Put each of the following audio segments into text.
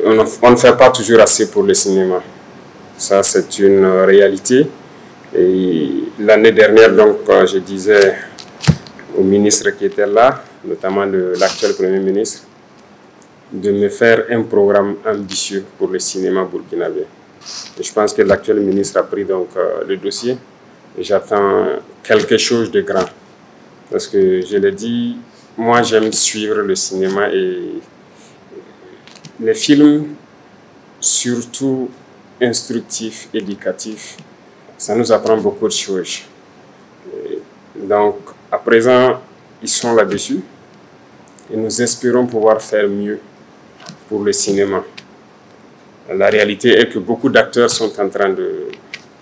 on ne fait pas toujours assez pour le cinéma. Ça, c'est une réalité. Et l'année dernière, donc, je disais au ministre qui était là, notamment l'actuel Premier ministre, de me faire un programme ambitieux pour le cinéma burkinabé. Et je pense que l'actuel ministre a pris donc le dossier et j'attends quelque chose de grand. Parce que je l'ai dit, moi j'aime suivre le cinéma et les films, surtout instructifs, éducatifs, ça nous apprend beaucoup de choses. Et donc à présent, ils sont là-dessus et nous espérons pouvoir faire mieux pour le cinéma. La réalité est que beaucoup d'acteurs sont en train de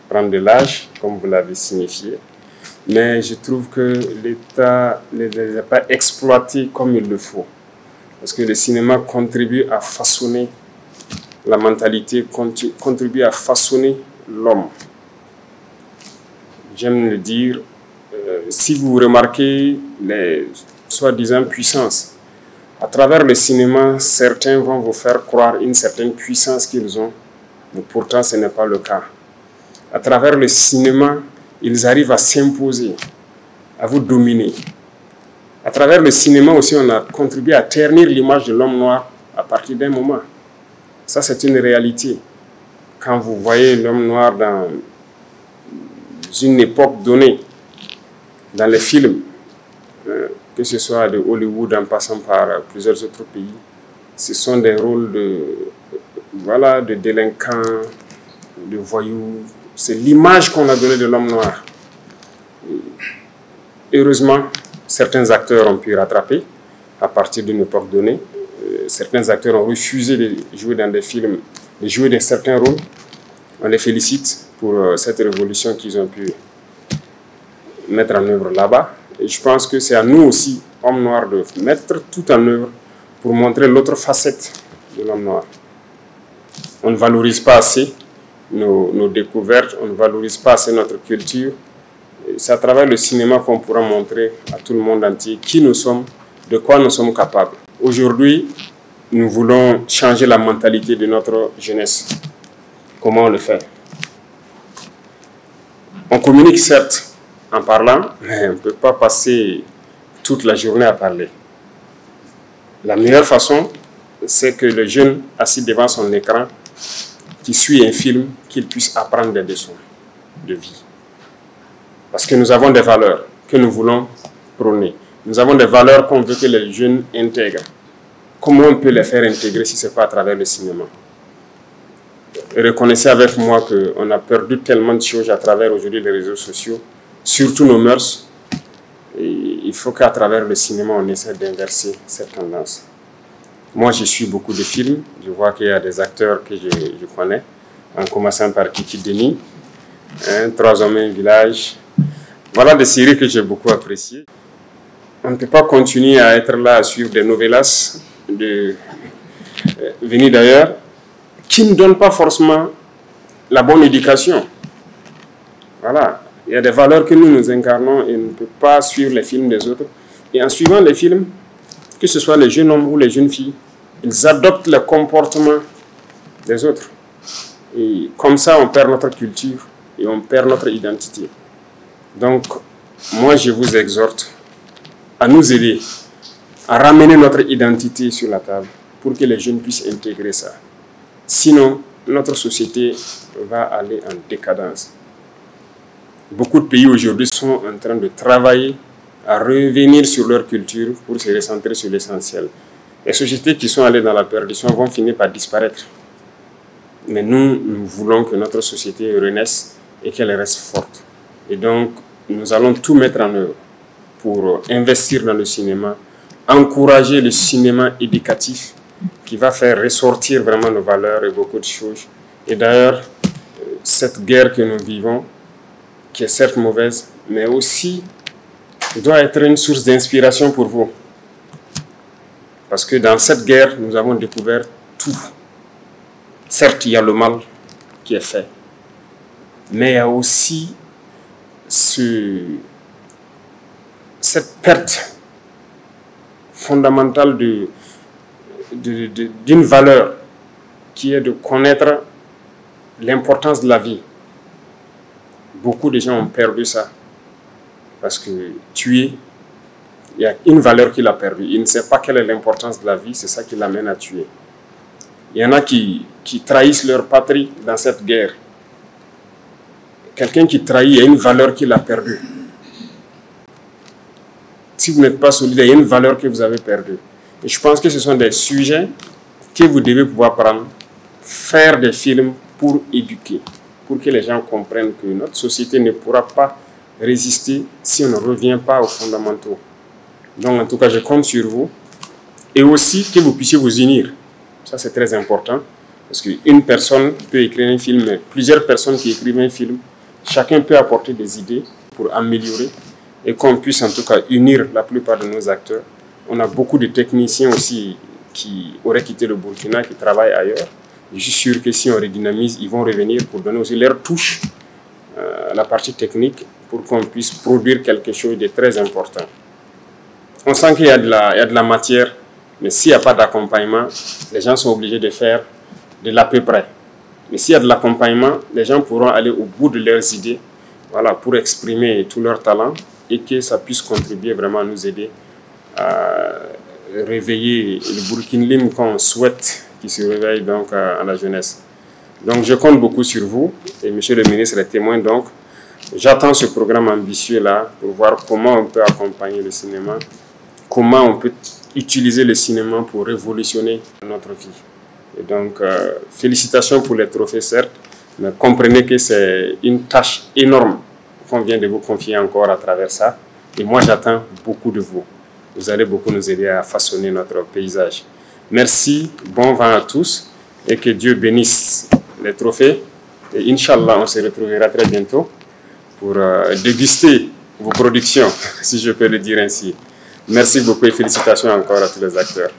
prendre de l'âge, comme vous l'avez signifié, mais je trouve que l'État ne les a pas exploités comme il le faut. Parce que le cinéma contribue à façonner la mentalité, contribue à façonner l'homme. J'aime le dire, si vous remarquez les soi-disant puissances, à travers le cinéma, certains vont vous faire croire une certaine puissance qu'ils ont, mais pourtant ce n'est pas le cas. À travers le cinéma, ils arrivent à s'imposer, à vous dominer. À travers le cinéma aussi, on a contribué à ternir l'image de l'homme noir à partir d'un moment. Ça, c'est une réalité. Quand vous voyez l'homme noir dans une époque donnée, dans les films, que ce soit de Hollywood en passant par plusieurs autres pays, ce sont des rôles de délinquants, de voyous. C'est l'image qu'on a donnée de l'homme noir. Heureusement, certains acteurs ont pu rattraper à partir d'une époque donnée. Certains acteurs ont refusé de jouer dans des films, de jouer dans certains rôles. On les félicite pour cette révolution qu'ils ont pu mettre en œuvre là-bas. Et je pense que c'est à nous aussi, hommes noirs, de mettre tout en œuvre pour montrer l'autre facette de l'homme noir. On ne valorise pas assez nos découvertes, on ne valorise pas assez notre culture. C'est à travers le cinéma qu'on pourra montrer à tout le monde entier qui nous sommes, de quoi nous sommes capables. Aujourd'hui, nous voulons changer la mentalité de notre jeunesse. Comment on le fait? On communique certes en parlant, mais on ne peut pas passer toute la journée à parler. La meilleure façon, c'est que le jeune assis devant son écran, qui suit un film, qu'il puisse apprendre des leçons de vie. Parce que nous avons des valeurs que nous voulons prôner. Nous avons des valeurs qu'on veut que les jeunes intègrent. Comment on peut les faire intégrer si ce n'est pas à travers le cinéma? Reconnaissez avec moi qu'on a perdu tellement de choses à travers aujourd'hui les réseaux sociaux, surtout nos mœurs. Et il faut qu'à travers le cinéma, on essaie d'inverser cette tendance. Moi, je suis beaucoup de films. Je vois qu'il y a des acteurs que je connais, en commençant par Kiki Denis, 3 hommes, un village. Voilà des séries que j'ai beaucoup appréciées. On ne peut pas continuer à être là à suivre des novellas venus d'ailleurs, qui ne donnent pas forcément la bonne éducation. Voilà. Il y a des valeurs que nous incarnons et on ne peut pas suivre les films des autres. Et en suivant les films, que ce soit les jeunes hommes ou les jeunes filles, ils adoptent le comportement des autres. Et comme ça, on perd notre culture et on perd notre identité. Donc, moi, je vous exhorte à nous aider à ramener notre identité sur la table pour que les jeunes puissent intégrer ça. Sinon, notre société va aller en décadence. Beaucoup de pays aujourd'hui sont en train de travailler à revenir sur leur culture pour se recentrer sur l'essentiel. Les sociétés qui sont allées dans la perdition vont finir par disparaître. Mais nous voulons que notre société renaisse et qu'elle reste forte. Et donc, nous allons tout mettre en œuvre pour investir dans le cinéma, encourager le cinéma éducatif qui va faire ressortir vraiment nos valeurs et beaucoup de choses. Et d'ailleurs, cette guerre que nous vivons, qui est certes mauvaise, mais aussi doit être une source d'inspiration pour vous. Parce que dans cette guerre, nous avons découvert tout. Certes, il y a le mal qui est fait, mais il y a aussi cette perte fondamentale d'une valeur qui est de connaître l'importance de la vie. Beaucoup de gens ont perdu ça. Parce que tuer, il y a une valeur qu'il a perdue. Il ne sait pas quelle est l'importance de la vie, c'est ça qui l'amène à tuer. Il y en a qui trahissent leur patrie dans cette guerre. Quelqu'un qui trahit, il y a une valeur qu'il a perdue. Si vous n'êtes pas solidaire, il y a une valeur que vous avez perdue. Et je pense que ce sont des sujets que vous devez pouvoir prendre, faire des films pour éduquer, pour que les gens comprennent que notre société ne pourra pas résister si on ne revient pas aux fondamentaux. Donc en tout cas, je compte sur vous. Et aussi que vous puissiez vous unir. Ça, c'est très important. Parce qu'une personne peut écrire un film, mais plusieurs personnes qui écrivent un film, chacun peut apporter des idées pour améliorer et qu'on puisse en tout cas unir la plupart de nos acteurs. On a beaucoup de techniciens aussi qui auraient quitté le Burkina, qui travaillent ailleurs. Je suis sûr que si on redynamise, ils vont revenir pour donner aussi leur touche à la partie technique pour qu'on puisse produire quelque chose de très important. On sent qu'il y a de la matière, mais s'il n'y a pas d'accompagnement, les gens sont obligés de faire de l'à peu près. Mais s'il y a de l'accompagnement, les gens pourront aller au bout de leurs idées, voilà, pour exprimer tout leur talent et que ça puisse contribuer vraiment à nous aider à réveiller le Burkinlim qu'on souhaite qui se réveille donc à la jeunesse. Donc je compte beaucoup sur vous et monsieur le ministre est témoin, donc j'attends ce programme ambitieux là pour voir comment on peut accompagner le cinéma, comment on peut utiliser le cinéma pour révolutionner notre vie. Et donc félicitations pour les trophées certes, mais comprenez que c'est une tâche énorme qu'on vient de vous confier encore à travers ça. Et moi j'attends beaucoup de vous. Vous allez beaucoup nous aider à façonner notre paysage. Merci, bon vent à tous et que Dieu bénisse les trophées. Et Inch'Allah, on se retrouvera très bientôt pour déguster vos productions, si je peux le dire ainsi. Merci beaucoup et félicitations encore à tous les acteurs.